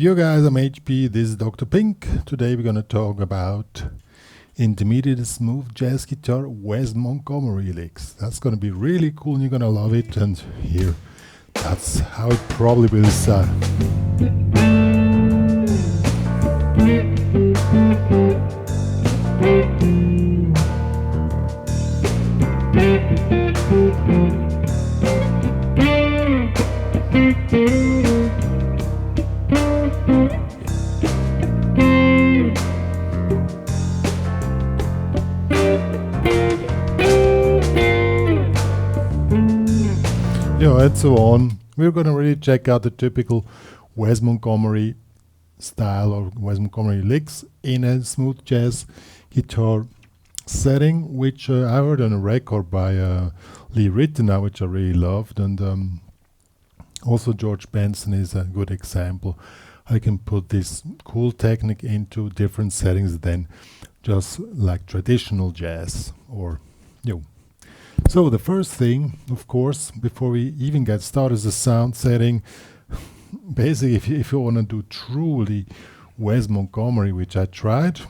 Yo guys, I'm HP, this is Dr. Pink. Today we're gonna talk about intermediate smooth jazz guitar Wes Montgomery licks. That's gonna be really cool and you're gonna love it, and here, that's how it probably will sound. And so on. We're going to really check out the typical Wes Montgomery style or Wes Montgomery licks in a smooth jazz guitar setting, which I heard on a record by Lee Ritenour, which I really loved, and also George Benson is a good example. I can put this cool technique into different settings than just like traditional jazz or So the first thing, of course, before we even get started, is the sound setting. Basically, if you want to do truly Wes Montgomery, which I tried,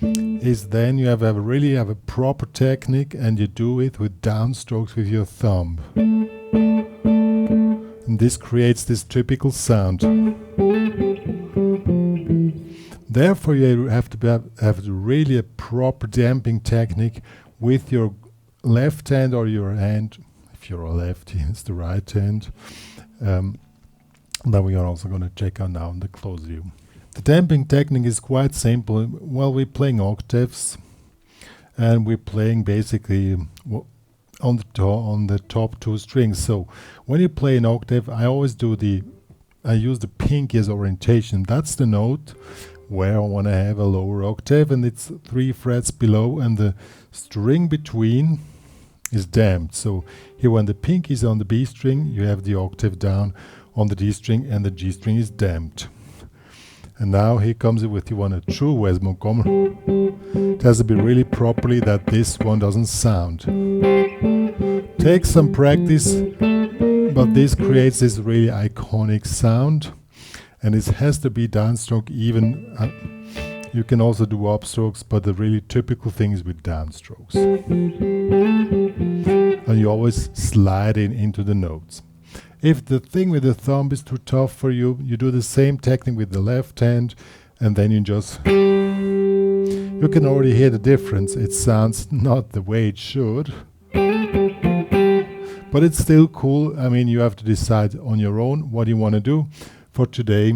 is then you really have a proper technique, and you do it with downstrokes with your thumb. And this creates this typical sound. Therefore, you have to have really a proper damping technique with your left hand or your hand. If you're a lefty, it's the right hand. That we are also going to check out now in the close view. The damping technique is quite simple. Well, we're playing octaves, and we're playing basically on the top two strings. So when you play an octave, I use the pinky as orientation. That's the note where I want to have a lower octave, and it's 3 frets below, and the string between is damped. So here, when the pinky is on the B string, you have the octave down on the D string, and the G string is damped. And now here comes it with you want a true Wes Montgomery. It has to be really properly that this one doesn't sound. Take some practice, but this creates this really iconic sound. And it has to be downstroke even. You can also do upstrokes, but the really typical thing is with downstrokes. And you always slide into the notes. If the thing with the thumb is too tough for you, you do the same technique with the left hand, and then you can already hear the difference. It sounds not the way it should, but it's still cool. I mean, you have to decide on your own what you want to do. For today,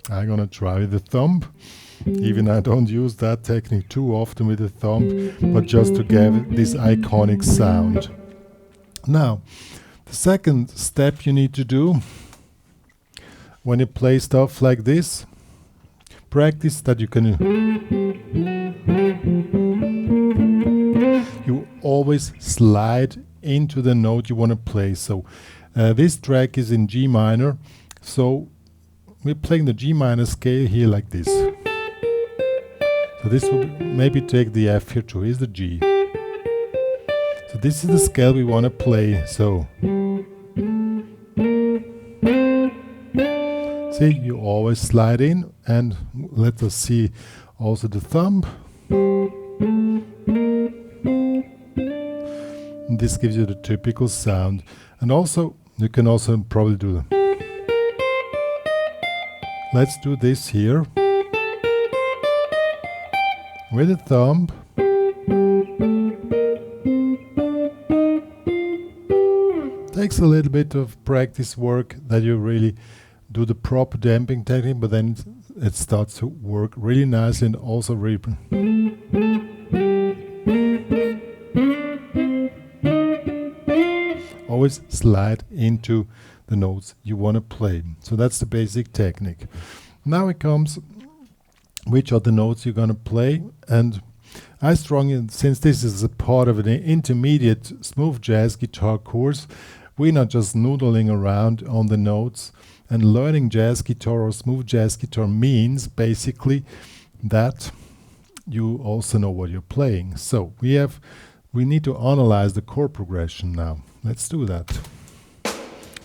I'm gonna try with the thumb. Even I don't use that technique too often with the thumb, but just to give this iconic sound. Now, the second step you need to do when you play stuff like this, practice that you always slide into the note you want to play. So this track is in G minor. So we're playing the G minor scale here like this. So this will maybe take the F here too. Here's the G. So this is the scale we want to play. So see, you always slide in, and let us see also the thumb. And this gives you the typical sound. And also, you can also probably do the. Let's do this here with the thumb. Takes a little bit of practice work that you really do the proper damping technique, but then it starts to work really nicely, and also always slide into the notes you want to play. So that's the basic technique. Now it comes, which are the notes you're going to play, and I strongly, since this is a part of an intermediate smooth jazz guitar course, we're not just noodling around on the notes. And learning jazz guitar or smooth jazz guitar means basically that you also know what you're playing. So we need to analyze the chord progression now. Let's do that.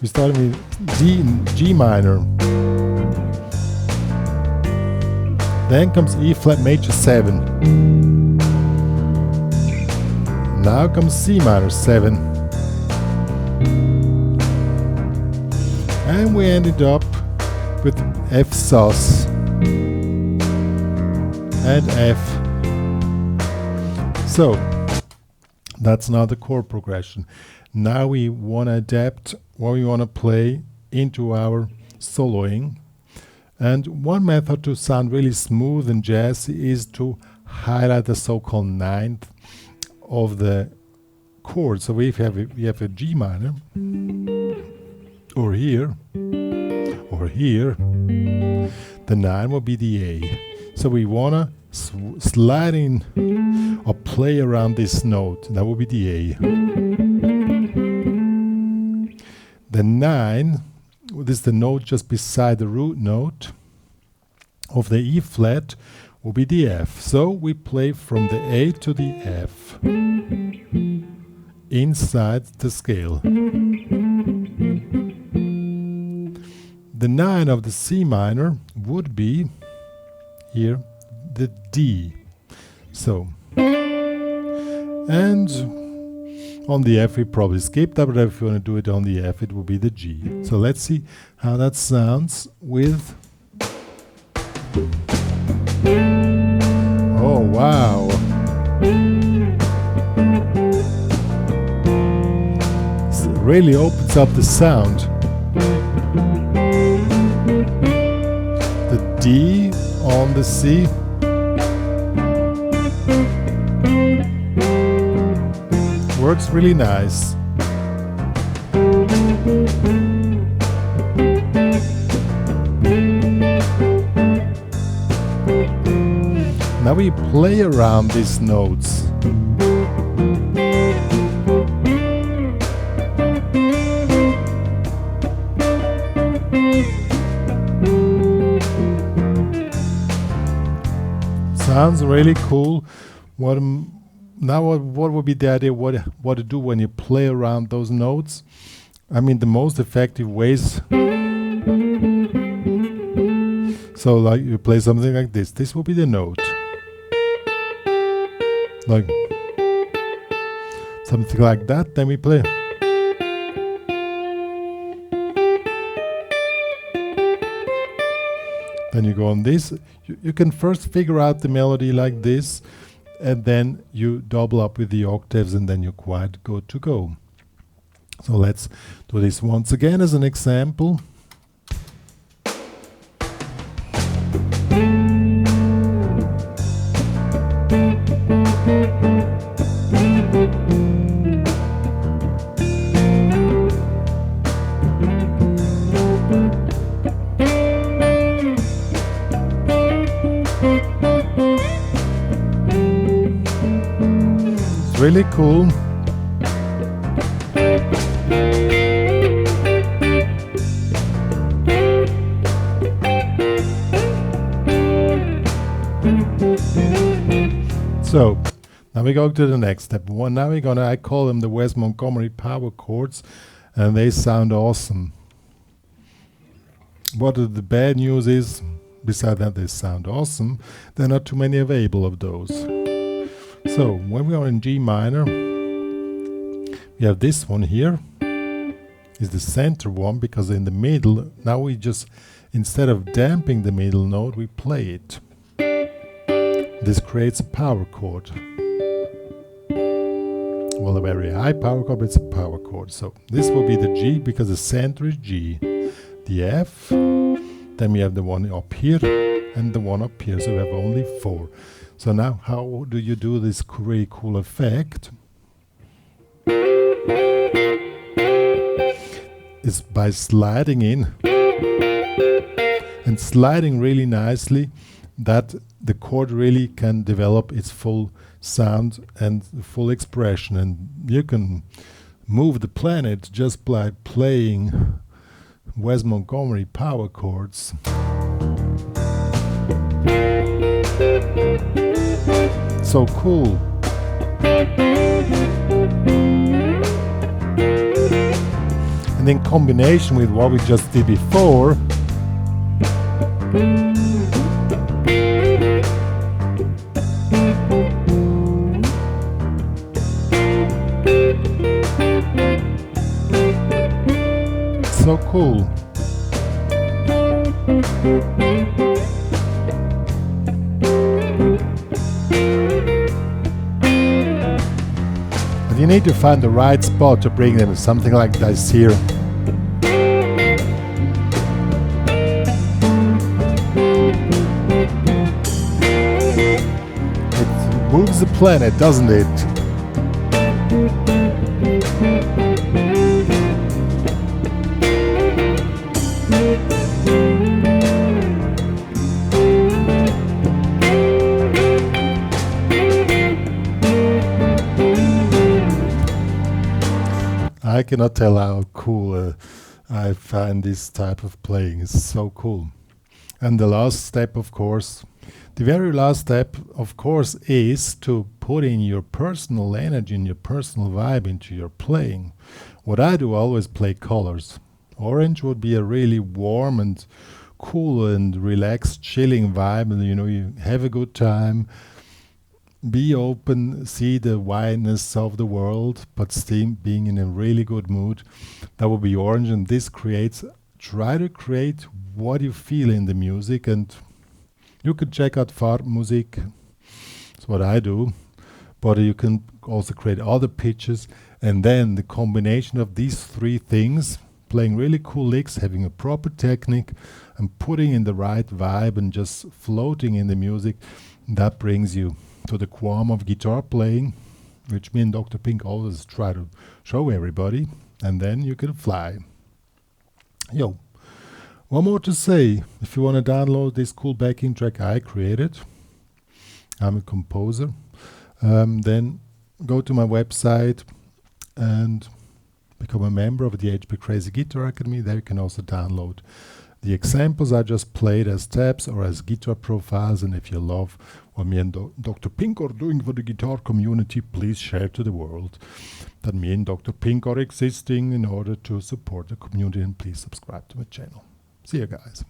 We started with D and G minor. Then comes E flat major 7. Now comes C minor 7. And we ended up with F sus and F. So that's now the chord progression. Now we want to adapt what we want to play into our soloing. And one method to sound really smooth and jazzy is to highlight the so-called ninth of the chord. So if we have a G minor, or here, the 9 will be the A. So we want to slide in or play around this note. That will be the A. The 9, this is the note just beside the root note of the E flat, will be the F. So we play from the A to the F inside the scale. The 9 of the C minor would be here the D. So, and on the F we probably skipped that, but if you want to do it on the F it will be the G. So let's see how that sounds with. Oh wow! It really opens up the sound. The D on the C. Works really nice. Now we play around these notes. Sounds really cool. What would be the idea? What to do when you play around those notes? I mean, the most effective ways. So, like you play something like this. This will be the note. Like something like that. Then we play. Then you go on this. You can first figure out the melody like this, and then you double up with the octaves, and then you're quite good to go. So let's do this once again as an example. Really cool. So now we go to the next step. Now I call them the Wes Montgomery power chords, and they sound awesome. What the bad news is, besides that they sound awesome, there are not too many available of those. So when we are in G minor, we have this one here, is the center one, because in the middle, now we just, instead of damping the middle note, we play it. This creates a power chord. Well, a very high power chord, but it's a power chord. So this will be the G, because the center is G. The F, then we have the one up here, and the one up here, so we have only 4. So now, how do you do this really cool effect? It's by sliding in and sliding really nicely, that the chord really can develop its full sound and full expression. And you can move the planet just by playing Wes Montgomery power chords. So cool. And And in combination with what we just did before, so cool. But you need to find the right spot to bring them, something like this here. It moves the planet, doesn't it? I cannot tell how cool I find this type of playing. It's so cool. And the last step, of course, the very last step, of course, is to put in your personal energy and your personal vibe into your playing. What I do, always play colors. Orange would be a really warm and cool and relaxed, chilling vibe, and you have a good time. Be open, see the wideness of the world, but still being in a really good mood. That will be orange, and this try to create what you feel in the music. And you can check out Farbmusik, that's what I do, but you can also create other pitches, and then the combination of these three things, playing really cool licks, having a proper technique, and putting in the right vibe and just floating in the music, that brings you to the qualm of guitar playing, which me and Dr. Pink always try to show everybody, and then you can fly. Yo, one more to say, if you want to download this cool backing track I created, I'm a composer, then go to my website and become a member of the HPCrazy Guitar Academy. There you can also download the examples I just played as tabs or as guitar profiles, and if you love what me and Dr. Pink are doing for the guitar community, please share to the world that me and Dr. Pink are existing in order to support the community, and please subscribe to my channel. See you guys.